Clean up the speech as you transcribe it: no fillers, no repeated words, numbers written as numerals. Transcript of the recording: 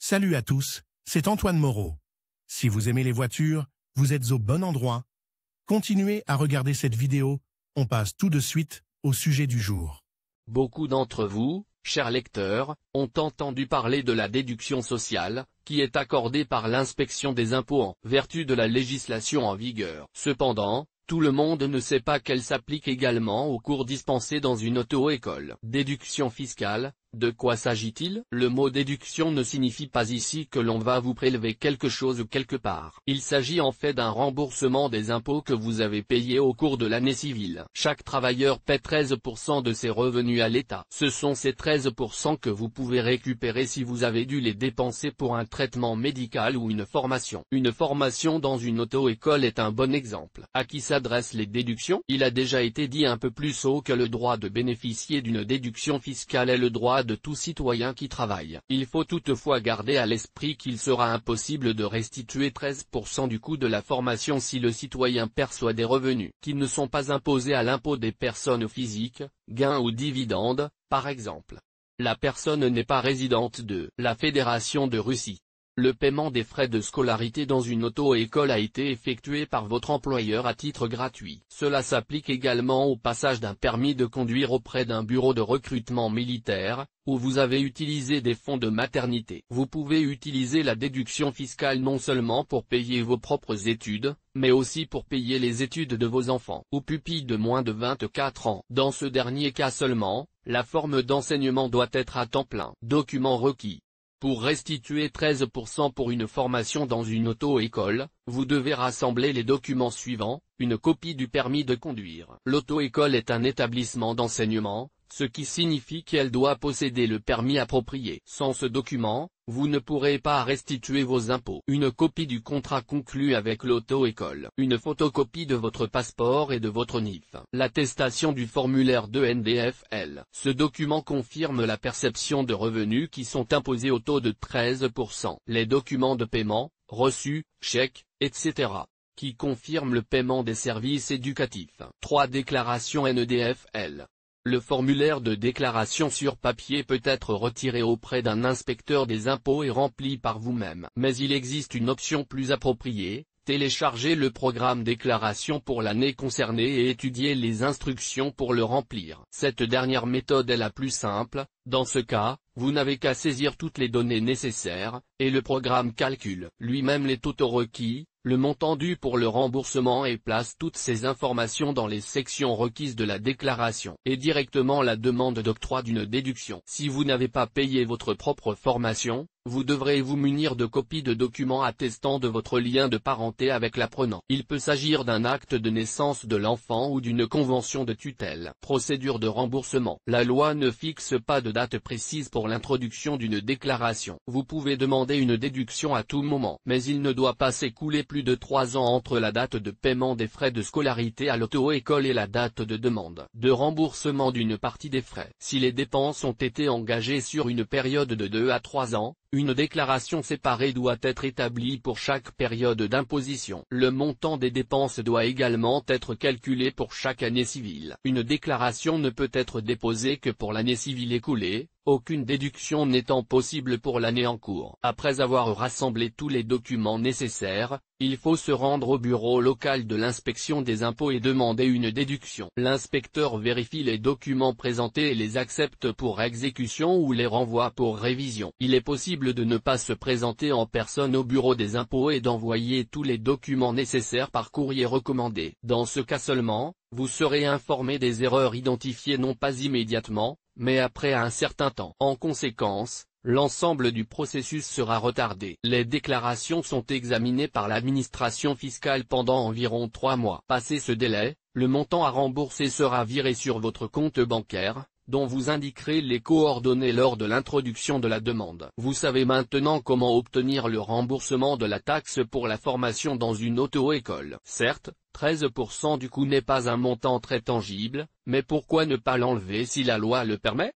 Salut à tous, c'est Antoine Moreau. Si vous aimez les voitures, vous êtes au bon endroit. Continuez à regarder cette vidéo, on passe tout de suite au sujet du jour. Beaucoup d'entre vous, chers lecteurs, ont entendu parler de la déduction sociale, qui est accordée par l'inspection des impôts en vertu de la législation en vigueur. Cependant, tout le monde ne sait pas qu'elle s'applique également aux cours dispensés dans une auto-école. Déduction fiscale, de quoi s'agit-il? Le mot déduction ne signifie pas ici que l'on va vous prélever quelque chose quelque part. Il s'agit en fait d'un remboursement des impôts que vous avez payés au cours de l'année civile. Chaque travailleur paie 13% de ses revenus à l'État. Ce sont ces 13% que vous pouvez récupérer si vous avez dû les dépenser pour un traitement médical ou une formation. Une formation dans une auto-école est un bon exemple. À qui s'adressent les déductions? Il a déjà été dit un peu plus haut que le droit de bénéficier d'une déduction fiscale est le droit de tout citoyen qui travaille. Il faut toutefois garder à l'esprit qu'il sera impossible de restituer 13% du coût de la formation si le citoyen perçoit des revenus qui ne sont pas imposés à l'impôt des personnes physiques, gains ou dividendes, par exemple. La personne n'est pas résidente de la Fédération de Russie. Le paiement des frais de scolarité dans une auto-école a été effectué par votre employeur à titre gratuit. Cela s'applique également au passage d'un permis de conduire auprès d'un bureau de recrutement militaire, où vous avez utilisé des fonds de maternité. Vous pouvez utiliser la déduction fiscale non seulement pour payer vos propres études, mais aussi pour payer les études de vos enfants ou pupilles de moins de 24 ans. Dans ce dernier cas seulement, la forme d'enseignement doit être à temps plein. Documents requis. Pour restituer 13% pour une formation dans une auto-école, vous devez rassembler les documents suivants: une copie du permis de conduire. L'auto-école est un établissement d'enseignement, ce qui signifie qu'elle doit posséder le permis approprié. Sans ce document, vous ne pourrez pas restituer vos impôts. Une copie du contrat conclu avec l'auto-école. Une photocopie de votre passeport et de votre NIF. L'attestation du formulaire de NDFL. Ce document confirme la perception de revenus qui sont imposés au taux de 13%. Les documents de paiement, reçus, chèques, etc., qui confirment le paiement des services éducatifs. 3 déclarations NDFL. Le formulaire de déclaration sur papier peut être retiré auprès d'un inspecteur des impôts et rempli par vous-même. Mais il existe une option plus appropriée: télécharger le programme déclaration pour l'année concernée et étudier les instructions pour le remplir. Cette dernière méthode est la plus simple. Dans ce cas, vous n'avez qu'à saisir toutes les données nécessaires, et le programme calcule lui-même les totaux requis, le montant dû pour le remboursement et place toutes ces informations dans les sections requises de la déclaration, et directement la demande d'octroi d'une déduction. Si vous n'avez pas payé votre propre formation, vous devrez vous munir de copies de documents attestant de votre lien de parenté avec l'apprenant. Il peut s'agir d'un acte de naissance de l'enfant ou d'une convention de tutelle. Procédure de remboursement. La loi ne fixe pas de date précise pour l'introduction d'une déclaration. Vous pouvez demander une déduction à tout moment, mais il ne doit pas s'écouler plus de 3 ans entre la date de paiement des frais de scolarité à l'auto-école et la date de demande de remboursement d'une partie des frais. Si les dépenses ont été engagées sur une période de 2 à 3 ans, une déclaration séparée doit être établie pour chaque période d'imposition. Le montant des dépenses doit également être calculé pour chaque année civile. Une déclaration ne peut être déposée que pour l'année civile écoulée, aucune déduction n'étant possible pour l'année en cours. Après avoir rassemblé tous les documents nécessaires, il faut se rendre au bureau local de l'inspection des impôts et demander une déduction. L'inspecteur vérifie les documents présentés et les accepte pour exécution ou les renvoie pour révision. Il est possible de ne pas se présenter en personne au bureau des impôts et d'envoyer tous les documents nécessaires par courrier recommandé. Dans ce cas seulement, vous serez informé des erreurs identifiées non pas immédiatement, mais après un certain temps. En conséquence, l'ensemble du processus sera retardé. Les déclarations sont examinées par l'administration fiscale pendant environ 3 mois. Passé ce délai, le montant à rembourser sera viré sur votre compte bancaire, dont vous indiquerez les coordonnées lors de l'introduction de la demande. Vous savez maintenant comment obtenir le remboursement de la taxe pour la formation dans une auto-école. Certes, 13% du coût n'est pas un montant très tangible, mais pourquoi ne pas l'enlever si la loi le permet?